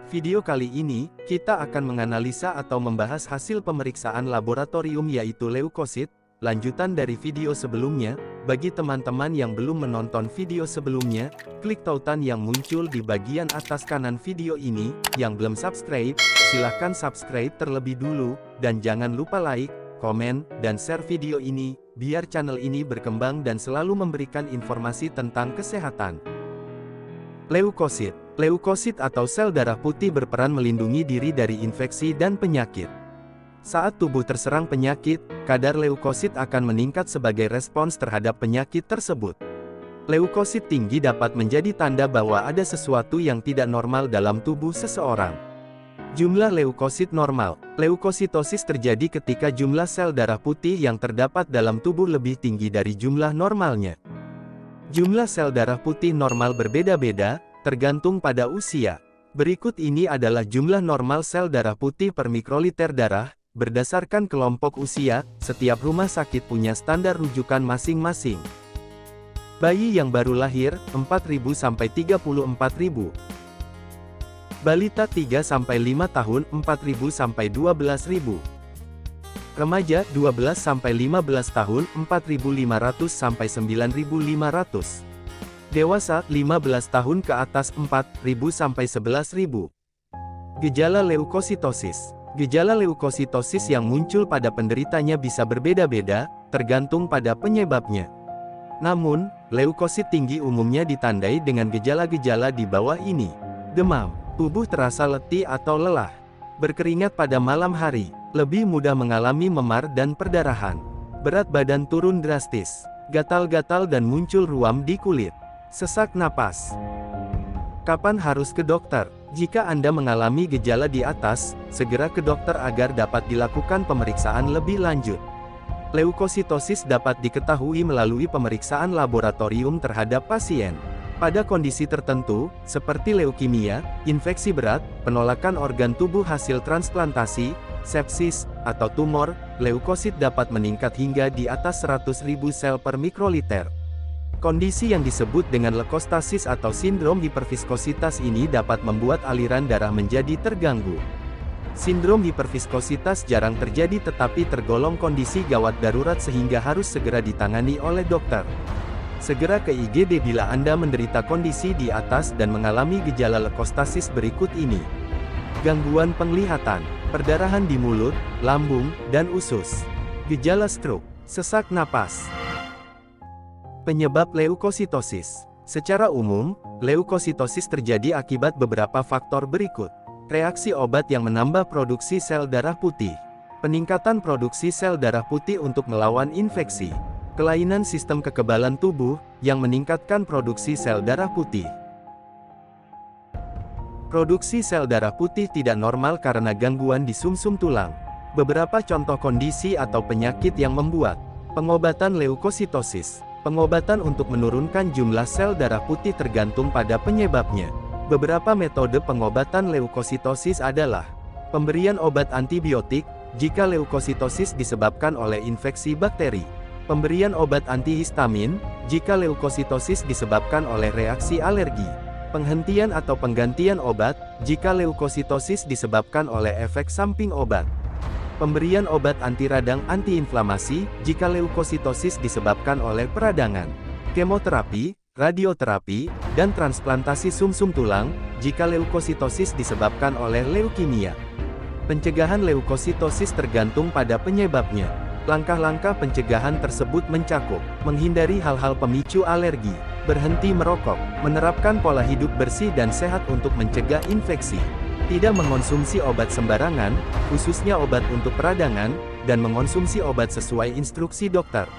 Video kali ini, kita akan menganalisa atau membahas hasil pemeriksaan laboratorium yaitu leukosit, lanjutan dari video sebelumnya. Bagi teman-teman yang belum menonton video sebelumnya, klik tautan yang muncul di bagian atas kanan video ini. Yang belum subscribe, silahkan subscribe terlebih dulu, dan jangan lupa like, komen, dan share video ini, biar channel ini berkembang dan selalu memberikan informasi tentang kesehatan. Leukosit. Leukosit atau sel darah putih berperan melindungi diri dari infeksi dan penyakit. Saat tubuh terserang penyakit, kadar leukosit akan meningkat sebagai respons terhadap penyakit tersebut. Leukosit tinggi dapat menjadi tanda bahwa ada sesuatu yang tidak normal dalam tubuh seseorang. Jumlah leukosit normal. Leukositosis terjadi ketika jumlah sel darah putih yang terdapat dalam tubuh lebih tinggi dari jumlah normalnya. Jumlah sel darah putih normal berbeda-beda, tergantung pada usia. Berikut ini adalah jumlah normal sel darah putih per mikroliter darah, berdasarkan kelompok usia. Setiap rumah sakit punya standar rujukan masing-masing. Bayi yang baru lahir, 4.000 sampai 34.000. Balita 3-5 tahun, 4.000 sampai 12.000. Remaja, 12-15 tahun, 4.500 sampai 9.500. Dewasa, 15 tahun ke atas, 4.000 sampai 11.000. Gejala leukositosis. Gejala leukositosis yang muncul pada penderitanya bisa berbeda-beda, tergantung pada penyebabnya. Namun, leukosit tinggi umumnya ditandai dengan gejala-gejala di bawah ini. Demam, tubuh terasa letih atau lelah. Berkeringat pada malam hari, lebih mudah mengalami memar dan perdarahan. Berat badan turun drastis, gatal-gatal dan muncul ruam di kulit. Sesak napas. Kapan harus ke dokter? Jika Anda mengalami gejala di atas, segera ke dokter agar dapat dilakukan pemeriksaan lebih lanjut. Leukositosis dapat diketahui melalui pemeriksaan laboratorium terhadap pasien. Pada kondisi tertentu, seperti leukemia, infeksi berat, penolakan organ tubuh hasil transplantasi, sepsis, atau tumor, leukosit dapat meningkat hingga di atas 100.000 sel per mikroliter. Kondisi yang disebut dengan leukostasis atau sindrom hiperviskositas ini dapat membuat aliran darah menjadi terganggu. Sindrom hiperviskositas jarang terjadi tetapi tergolong kondisi gawat darurat sehingga harus segera ditangani oleh dokter. Segera ke IGD bila Anda menderita kondisi di atas dan mengalami gejala leukostasis berikut ini. Gangguan penglihatan, perdarahan di mulut, lambung, dan usus. Gejala stroke, sesak napas. Penyebab leukositosis. Secara umum, leukositosis terjadi akibat beberapa faktor berikut. Reaksi obat yang menambah produksi sel darah putih. Peningkatan produksi sel darah putih untuk melawan infeksi. Kelainan sistem kekebalan tubuh, yang meningkatkan produksi sel darah putih. Produksi sel darah putih tidak normal karena gangguan di sumsum tulang. Beberapa contoh kondisi atau penyakit yang membuat pengobatan leukositosis. Pengobatan untuk menurunkan jumlah sel darah putih tergantung pada penyebabnya. Beberapa metode pengobatan leukositosis adalah pemberian obat antibiotik, jika leukositosis disebabkan oleh infeksi bakteri. Pemberian obat antihistamin, jika leukositosis disebabkan oleh reaksi alergi. Penghentian atau penggantian obat, jika leukositosis disebabkan oleh efek samping obat. Pemberian obat anti radang antiinflamasi, jika leukositosis disebabkan oleh peradangan. Kemoterapi, radioterapi, dan transplantasi sumsum tulang, jika leukositosis disebabkan oleh leukemia. Pencegahan leukositosis tergantung pada penyebabnya. Langkah-langkah pencegahan tersebut mencakup menghindari hal-hal pemicu alergi, berhenti merokok, menerapkan pola hidup bersih dan sehat untuk mencegah infeksi, tidak mengonsumsi obat sembarangan, khususnya obat untuk peradangan, dan mengonsumsi obat sesuai instruksi dokter.